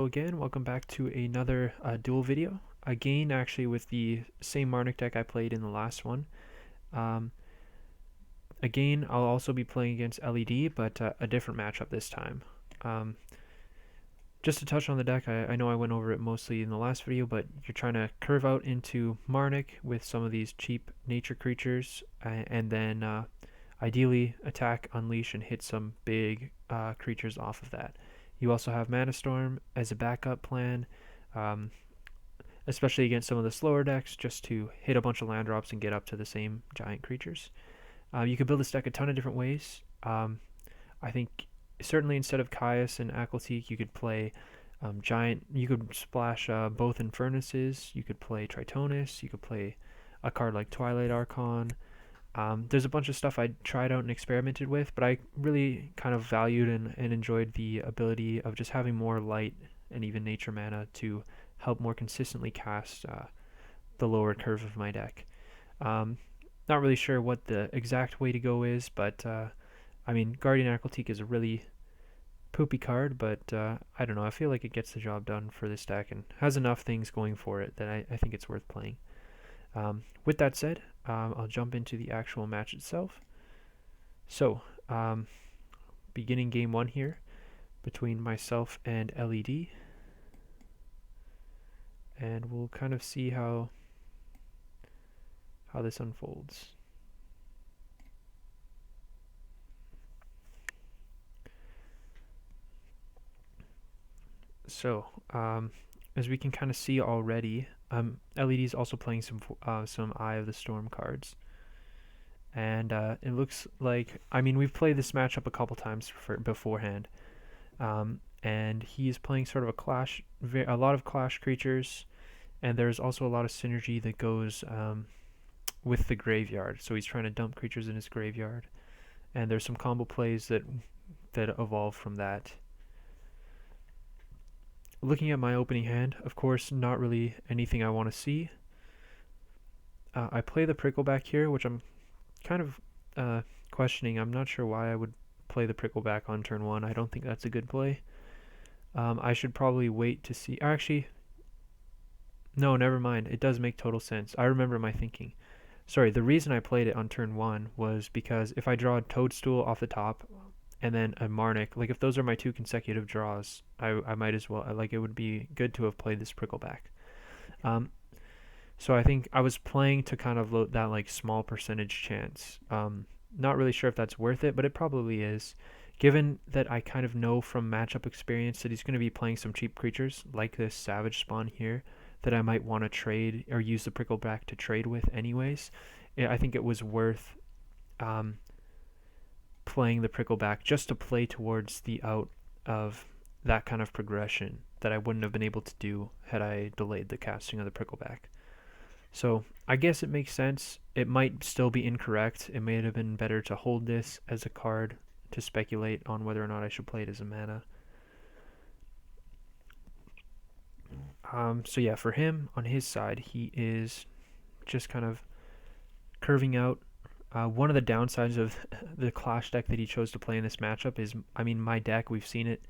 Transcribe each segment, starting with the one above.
Again, welcome back to another duel video. Again, actually with the same Marnik deck I played in the last one. Um, again, I'll also be playing against LED, but a different matchup this time. Um, just to touch on the deck, I know I went over it mostly in the last video, but you're trying to curve out into Marnik with some of these cheap nature creatures, and then ideally attack, unleash, and hit some big creatures off of that. You also have Mana Storm as a backup plan, um, especially against some of the slower decks, just to hit a bunch of land drops and get up to the same giant creatures. You could build this deck a ton of different ways. I think certainly instead of Caius and Aquatique, you could play giant. You could splash both Infernuses. You could play Tritonus. You could play a card like Twilight Archon. There's a bunch of stuff I tried out and experimented with, but I really kind of valued and enjoyed the ability of just having more light and even nature mana to help more consistently cast the lower curve of my deck. Not really sure what the exact way to go is, but I mean, Guardian Aquatique is a really poopy card, but I don't know. I feel like it gets the job done for this deck and has enough things going for it that I think it's worth playing. With that said, I'll jump into the actual match itself. So, beginning game one here between myself and LED, and we'll kind of see how this unfolds. So, as we can kind of see already, LED is also playing some Eye of the Storm cards, and it looks like, I mean, we've played this matchup a couple times beforehand, and he's playing sort of a lot of clash creatures, and there's also a lot of synergy that goes with the graveyard. So he's trying to dump creatures in his graveyard, and there's some combo plays that evolve from that. Looking at my opening hand, of course, not really anything I want to see. I play the Prickleback here, which I'm kind of questioning. I'm not sure why I would play the Prickleback on turn one. I don't think that's a good play. I should probably wait to see. Actually, no, never mind. It does make total sense. I remember my thinking. Sorry, the reason I played it on turn one was because if I draw a Toadstool off the top and then a Marnik, like if those are my two consecutive draws, I might as well, like it would be good to have played this Prickleback. So I think I was playing to kind of load that like small percentage chance. Not really sure if that's worth it, but it probably is. Given that I kind of know from matchup experience that he's going to be playing some cheap creatures like this Savage Spawn here that I might want to trade or use the Prickleback to trade with anyways, I think it was worth playing the Prickleback just to play towards the out of that kind of progression that I wouldn't have been able to do had I delayed the casting of the Prickleback. So I guess it makes sense. It might still be incorrect. It may have been better to hold this as a card to speculate on whether or not I should play it as a mana. So yeah, for him, on his side, he is just kind of curving out. One of the downsides of the Clash deck that he chose to play in this matchup is, I mean, my deck, we've seen it.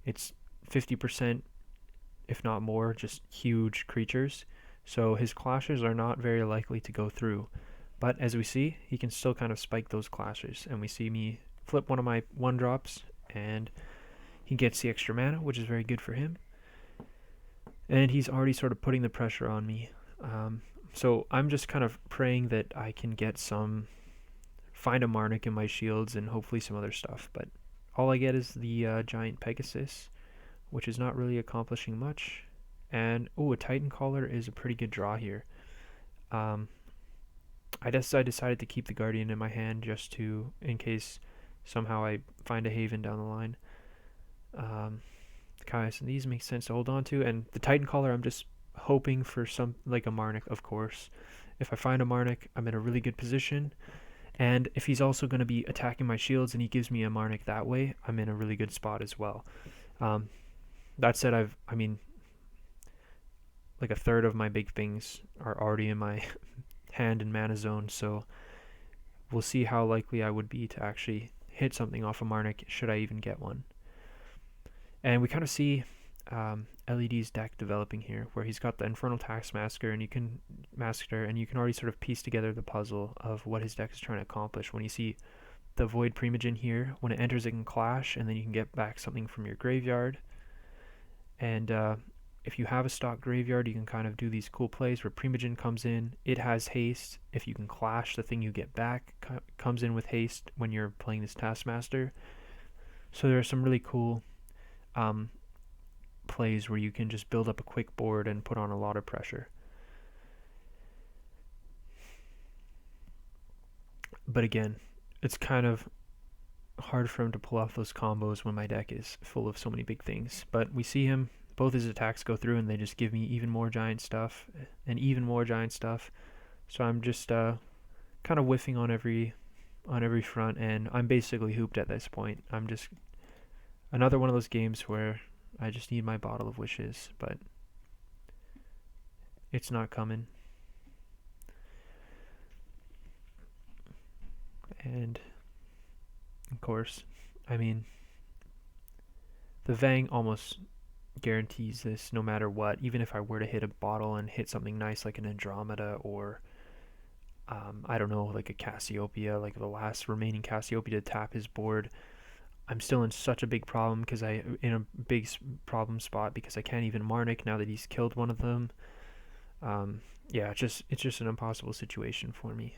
It's 50%, if not more, just huge creatures. So his clashes are not very likely to go through. But as we see, he can still kind of spike those clashes. And we see me flip one of my 1-drops, and he gets the extra mana, which is very good for him. And he's already sort of putting the pressure on me. So I'm just kind of praying that I can get find a Marnik in my shields and hopefully some other stuff. But all I get is the giant Pegasus, which is not really accomplishing much. And, a Titan Caller is a pretty good draw here. I decided to keep the Guardian in my hand just in case somehow I find a haven down the line. Caius and these make sense to hold on to. And the Titan Caller, I'm just hoping for like a Marnik, of course. If I find a Marnik, I'm in a really good position. And if he's also going to be attacking my shields and he gives me a Marnik that way, I'm in a really good spot as well. That said, I mean, like a third of my big things are already in my hand and mana zone, so we'll see how likely I would be to actually hit something off a Marnik should I even get one. And we kind of see LED's deck developing here, where he's got the Infernal Taskmaster, and you can already sort of piece together the puzzle of what his deck is trying to accomplish. When you see the Void Primogen here, when it enters, it can clash, and then you can get back something from your graveyard. And if you have a stock graveyard, you can kind of do these cool plays where Primogen comes in, it has haste. If you can clash, the thing you get back comes in with haste when you're playing this Taskmaster. So there are some really cool plays where you can just build up a quick board and put on a lot of pressure. But again, it's kind of hard for him to pull off those combos when my deck is full of so many big things. But we see him, both his attacks go through, and they just give me even more giant stuff and even more giant stuff. So I'm just kind of whiffing on every front, and I'm basically hooped at this point. I'm just another one of those games where I just need my bottle of wishes, but it's not coming. And of course, I mean, the Vang almost guarantees this no matter what. Even if I were to hit a bottle and hit something nice like an Andromeda or I don't know, like a Cassiopeia, like the last remaining Cassiopeia to tap his board, I'm still in such a big problem in a big problem spot because I can't even Marnik now that he's killed one of them. Yeah, it's just an impossible situation for me.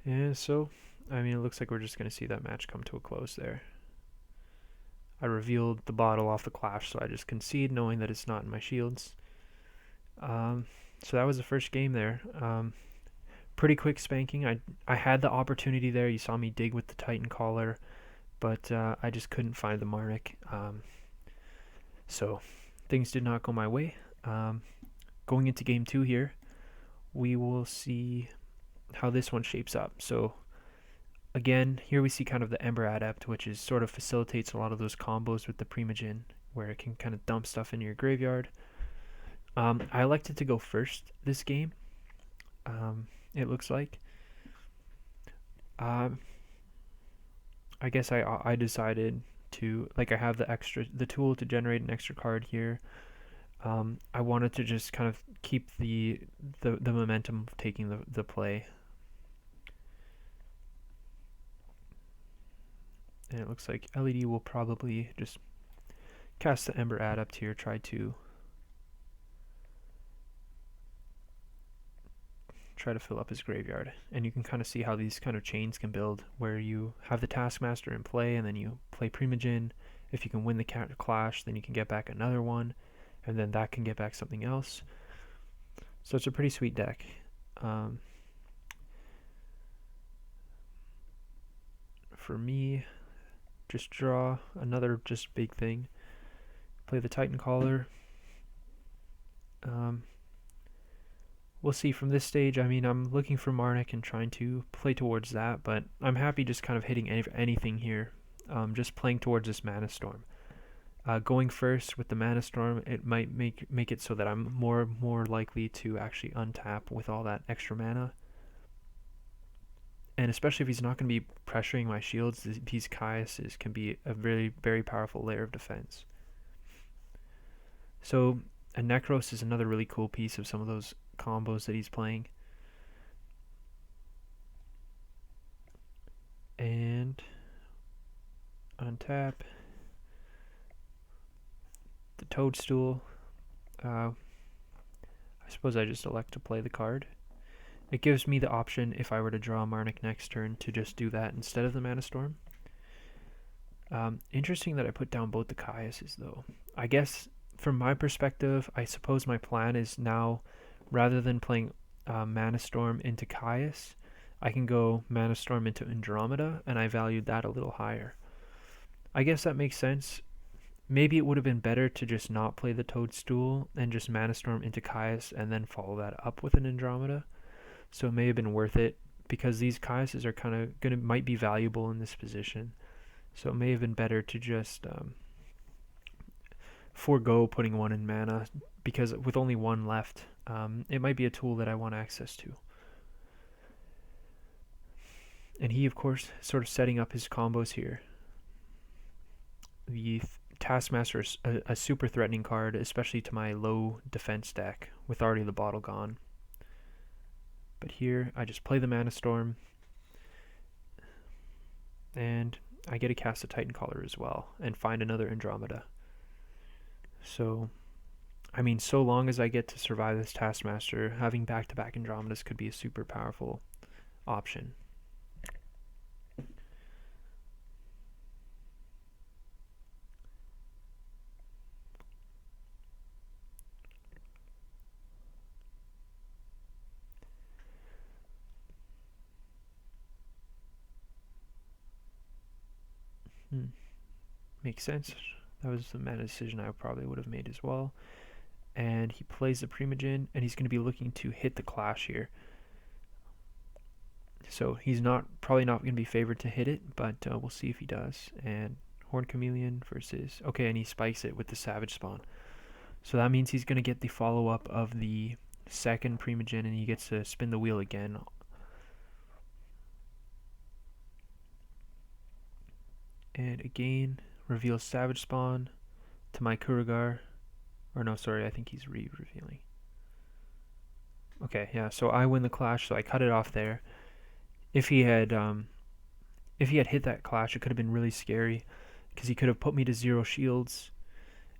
And so, I mean, it looks like we're just going to see that match come to a close there. I revealed the bottle off the clash, so I just concede knowing that it's not in my shields. So that was the first game there. Pretty quick spanking. I had the opportunity there. You saw me dig with the Titan Collar, but I just couldn't find the Marnik. So things did not go my way. Going into game 2 here, we will see how this one shapes up. So again, here we see kind of the Ember Adept, which is sort of facilitates a lot of those combos with the Primogen, where it can kind of dump stuff into your graveyard. I elected to go first this game. It looks like. I guess I decided to, like, I have the tool to generate an extra card here. I wanted to just kind of keep the momentum of taking the play. And it looks like LED will probably just cast the Ember Adept here, try to fill up his graveyard. And you can kind of see how these kind of chains can build, where you have the Taskmaster in play, and then you play Primogen. If you can win the clash, then you can get back another one, and then that can get back something else. So it's a pretty sweet deck. For me, just draw another just big thing. Play the Titan Collar. We'll see from this stage. I mean, I'm looking for Marnik and trying to play towards that, but I'm happy just kind of hitting anything here. Just playing towards this Mana Storm. Going first with the Mana Storm, it might make it so that I'm more likely to actually untap with all that extra mana. And especially if he's not going to be pressuring my shields, these Caiuses can be a very, very powerful layer of defense. So a Necros is another really cool piece of some of those combos that he's playing. And untap the Toadstool. I suppose I just elect to play the card. It gives me the option, if I were to draw Marnik next turn, to just do that instead of the Mana Storm. Interesting that I put down both the Caiuses, though. I guess from my perspective, I suppose my plan is now, rather than playing Mana Storm into Caius, I can go Mana Storm into Andromeda, and I valued that a little higher. I guess that makes sense. Maybe it would have been better to just not play the Toadstool and just Mana Storm into Caius and then follow that up with an Andromeda. So it may have been worth it, because these Caiuses are kind of might be valuable in this position. So it may have been better to just forego putting one in mana, because with only one left, it might be a tool that I want access to. And he, of course, sort of setting up his combos here. The Taskmaster is a super threatening card, especially to my low defense deck with already the bottle gone. But here, I just play the Mana Storm, and I get to cast a Titan Caller as well, and find another Andromeda. So, I mean, so long as I get to survive this Taskmaster, having back-to-back Andromedas could be a super powerful option. Makes sense. That was the mana decision I probably would have made as well. And he plays the Primogen, and he's going to be looking to hit the Clash here. So he's probably not going to be favored to hit it, but we'll see if he does. And Horned Chameleon versus... Okay, and he spikes it with the Savage Spawn. So that means he's going to get the follow-up of the second Primogen, and he gets to spin the wheel again. And again, reveals Savage Spawn to my Kurigar. Or no, sorry, I think he's revealing. Okay, yeah, so I win the Clash, so I cut it off there. If he had hit that Clash, it could have been really scary, because he could have put me to 0 shields,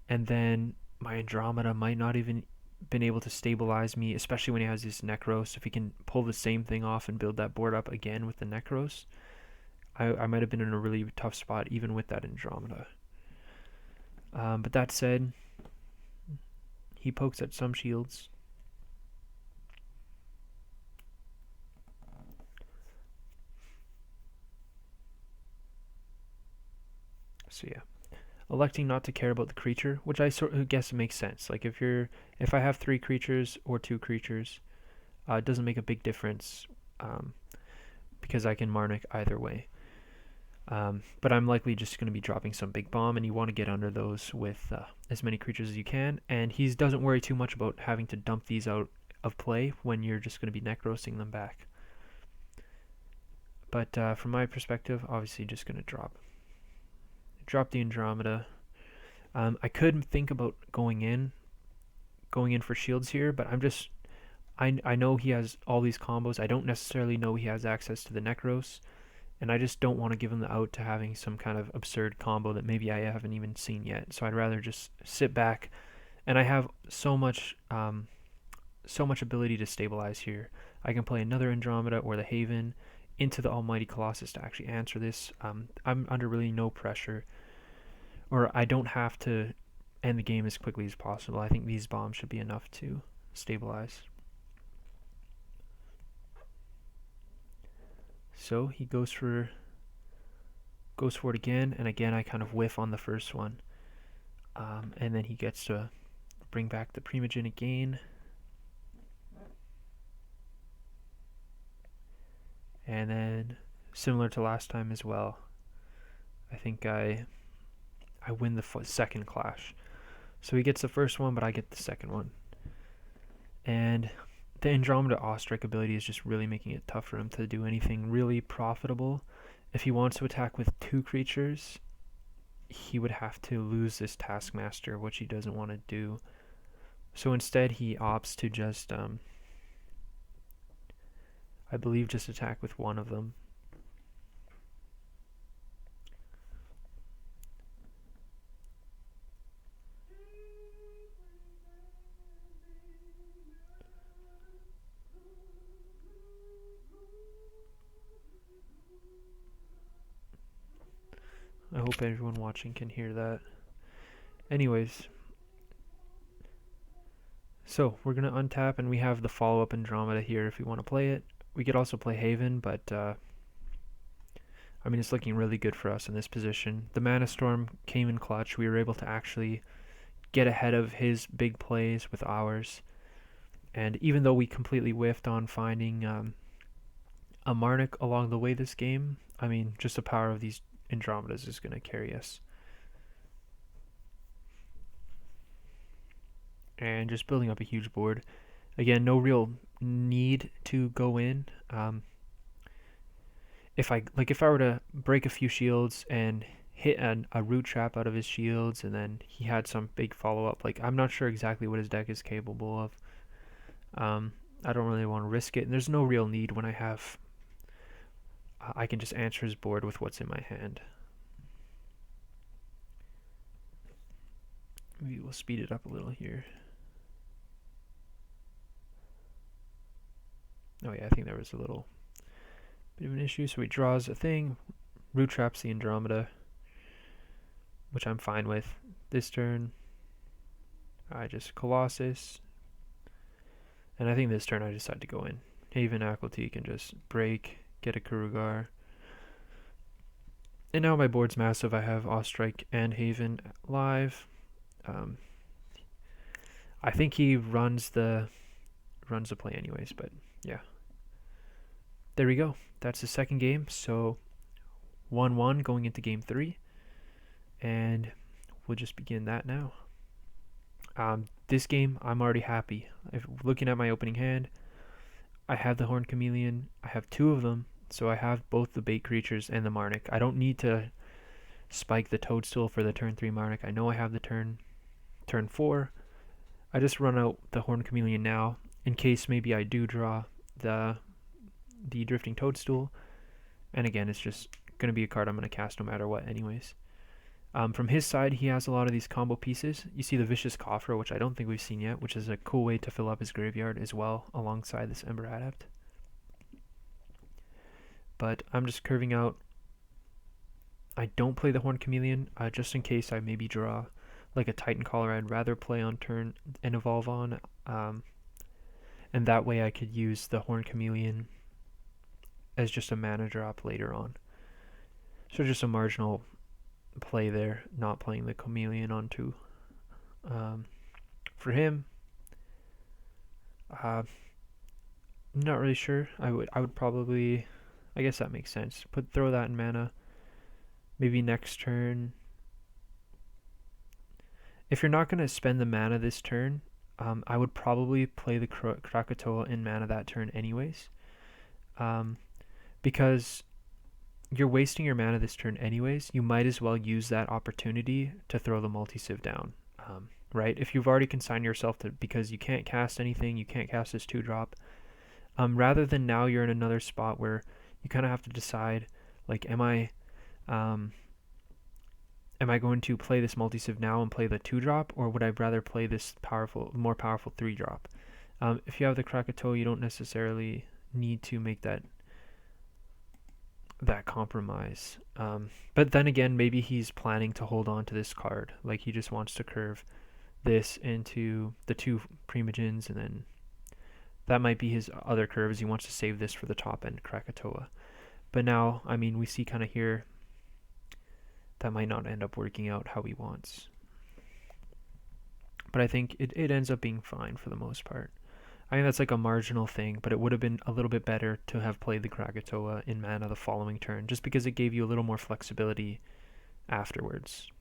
and then my Andromeda might not even been able to stabilize me, especially when he has this Necros. If he can pull the same thing off and build that board up again with the Necros, I might have been in a really tough spot even with that Andromeda. But that said, he pokes at some shields. So yeah, electing not to care about the creature, which I sort of guess makes sense. Like if I have 3 creatures or 2 creatures, it doesn't make a big difference, because I can Marnik either way. But I'm likely just going to be dropping some big bomb, and you want to get under those with as many creatures as you can. And he doesn't worry too much about having to dump these out of play when you're just going to be necrosing them back. But from my perspective, obviously just going to drop the Andromeda. I could think about going in for shields here, but I know he has all these combos. I don't necessarily know he has access to the Necros, and I just don't want to give him the out to having some kind of absurd combo that maybe I haven't even seen yet. So I'd rather just sit back, and I have so much ability to stabilize here. I can play another Andromeda or the Haven into the Almighty Colossus to actually answer this. I'm under really no pressure, or I don't have to end the game as quickly as possible. I think these bombs should be enough to stabilize. So he goes for it again, and again I kind of whiff on the first one. And then he gets to bring back the Primogen again. And then, similar to last time as well, I think I win the second Clash. So he gets the first one, but I get the second one. And the Andromeda Ostrich ability is just really making it tough for him to do anything really profitable. If he wants to attack with 2 creatures, he would have to lose this Taskmaster, which he doesn't want to do. So instead he opts to just, I believe, just attack with one of them. I hope everyone watching can hear that. Anyways, so we're going to untap, and we have the follow-up Andromeda here if we want to play it. We could also play Haven, but I mean, it's looking really good for us in this position. The Mana Storm came in clutch. We were able to actually get ahead of his big plays with ours. And even though we completely whiffed on finding a Marnik along the way this game, I mean, just the power of these Andromedas is going to carry us. and just building up a huge board. Again, no real need to go in. If I were to break a few shields and hit a root trap out of his shields, and then he had some big follow up, like I'm not sure exactly what his deck is capable of. I don't really want to risk it, and there's no real need when I have. I can just answer his board with what's in my hand. Maybe we'll speed it up a little here. Oh yeah, I think there was a little bit of an issue. So he draws a thing, root traps the Andromeda, which I'm fine with. This turn, I just Colossus. And I think this turn I decide to go in. Haven Aquality can just break, get a Kurugar. And now my board's massive. I have Ostrike and Haven live. I think he runs the play anyways, but yeah. There we go. That's the second game. So 1-1 going into game 3. And we'll just begin that now. This game, I'm already happy. Looking at my opening hand, I have the Horned Chameleon. I have 2 of them, so I have both the bait creatures and the Marnik. I don't need to spike the Toadstool for the turn 3 Marnik. I know I have the turn 4. I just run out the Horned Chameleon now, in case maybe I do draw the Drifting Toadstool. And again, it's just going to be a card I'm going to cast no matter what anyways. From his side, he has a lot of these combo pieces. You see the Vicious Coffer, which I don't think we've seen yet, which is a cool way to fill up his graveyard as well, alongside this Ember Adept. But I'm just curving out. I don't play the Horned Chameleon, just in case I maybe draw like a Titan Caller I'd rather play on turn and evolve on. And that way I could use the Horned Chameleon as just a mana drop later on. So just a marginal play there, not playing the Chameleon on 2. For him, I'm not really sure. I would probably, I guess that makes sense. Throw that in mana. Maybe next turn. If you're not going to spend the mana this turn, I would probably play the Krakatoa in mana that turn anyways. Because you're wasting your mana this turn anyways, you might as well use that opportunity to throw the multi-civ down, right? If you've already consigned yourself to, because you can't cast anything, you can't cast this 2-drop, rather than now you're in another spot where you kind of have to decide, like, am I going to play this multi-civ now and play the 2-drop, or would I rather play this more powerful 3-drop? If you have the Krakatoa, you don't necessarily need to make that compromise. But then again, maybe he's planning to hold on to this card. Like, he just wants to curve this into the 2 Primogens, and then that might be his other curves. He wants to save this for the top end Krakatoa. But now, I mean, we see kind of here that might not end up working out how he wants. But I think it ends up being fine for the most part. I think that's like a marginal thing, but it would have been a little bit better to have played the Krakatoa in mana the following turn, just because it gave you a little more flexibility afterwards.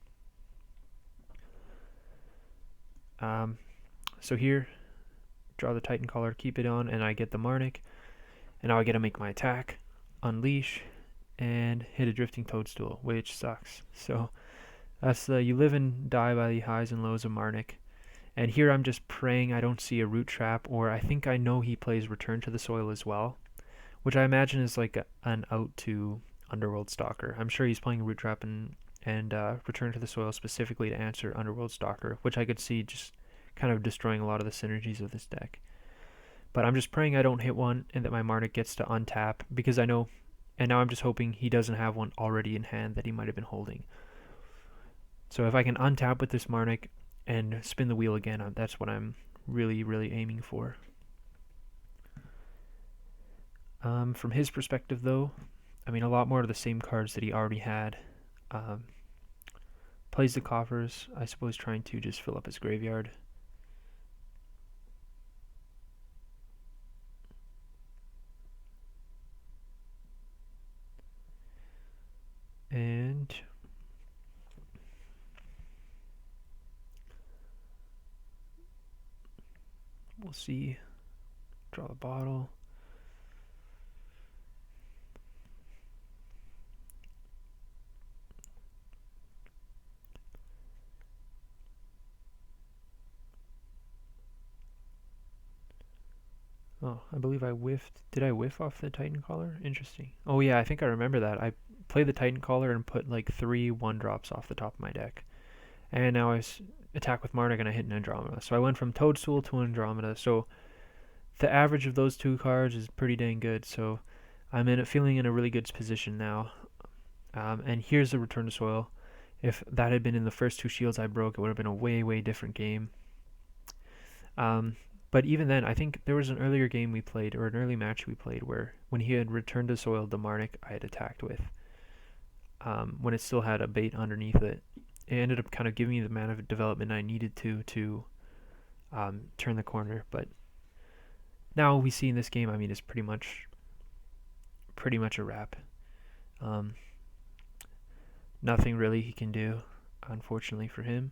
So here, draw the Titan Caller, keep it on, and I get the Marnik. And now I get to make my attack, unleash, and hit a Drifting Toadstool, which sucks. So that's you live and die by the highs and lows of Marnik. And here I'm just praying I don't see a root trap, or I think I know he plays Return to the Soil as well, which I imagine is like an out to Underworld Stalker. I'm sure he's playing root trap and Return to the Soil specifically to answer Underworld Stalker, which I could see just kind of destroying a lot of the synergies of this deck. But I'm just praying I don't hit one and that my Marnik gets to untap, because I know, and now I'm just hoping he doesn't have one already in hand that he might have been holding. So if I can untap with this Marnik and spin the wheel again, that's what I'm really, really aiming for. From his perspective, though, I mean, a lot more of the same cards that he already had. Plays the coffers, I suppose, trying to just fill up his graveyard. And We'll see. Draw the bottle. Oh, I believe I whiffed. Did I whiff off the Titan Collar? Interesting. Oh yeah, I think I remember that. I played the Titan Collar and put like 3 1-drops off the top of my deck. And now attack with Marnik and I hit an Andromeda. So I went from Toadstool to Andromeda. So the average of those 2 cards is pretty dang good. So I'm feeling in a really good position now. And here's the Return to Soil. If that had been in the first 2 shields I broke, it would have been a way, way different game. But even then, I think there was an earlier game we played, or an early match we played, where when he had returned to soil the Marnik I had attacked with, when it still had a bait underneath it, it ended up kind of giving me the amount of development I needed to turn the corner. But now we see in this game, I mean, it's pretty much a wrap. Nothing really he can do, unfortunately for him.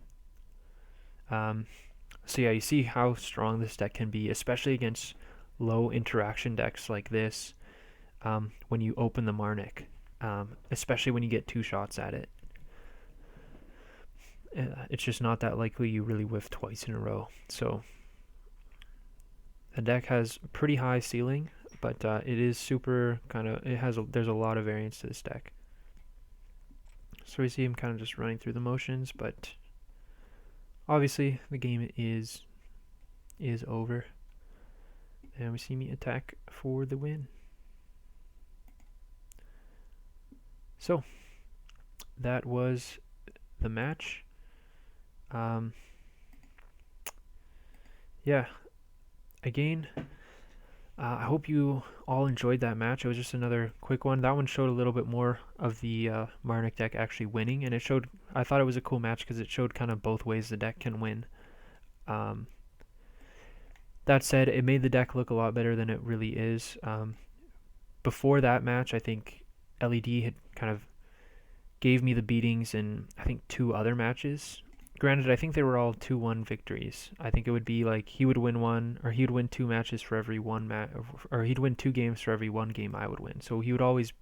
So yeah, you see how strong this deck can be, especially against low interaction decks like this, when you open the Marnik, especially when you get 2 shots at it. It's just not that likely you really whiff twice in a row. So the deck has a pretty high ceiling, but it is super there's a lot of variance to this deck. So we see him kind of just running through the motions, but obviously the game is over, and we see me attack for the win. So that was the match. Yeah, again, I hope you all enjoyed that match. It was just another quick one. That one showed a little bit more of the Marnik deck actually winning, and I thought it was a cool match because it showed kind of both ways the deck can win. That said, it made the deck look a lot better than it really is. Before that match, I think LED had kind of gave me the beatings in, I think, 2 other matches. Granted, I think they were all 2-1 victories. I think it would be like he would win 1, or he'd win 2 matches for every 1 match, or he'd win 2 games for every 1 game I would win. So he would always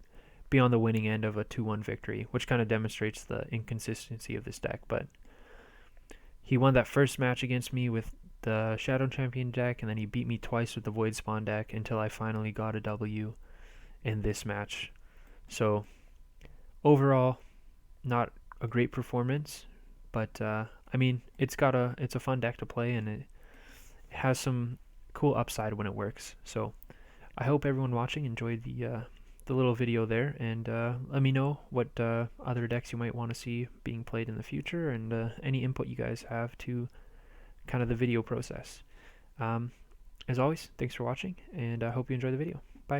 be on the winning end of a 2-1 victory, which kind of demonstrates the inconsistency of this deck. But he won that first match against me with the Shadow Champion deck, and then he beat me twice with the Void Spawn deck until I finally got a W in this match. So overall, not a great performance, but I mean, it's a fun deck to play, and it has some cool upside when it works. So I hope everyone watching enjoyed the little video there, and let me know what other decks you might want to see being played in the future, and any input you guys have to kind of the video process. As always, thanks for watching, and I hope you enjoy the video.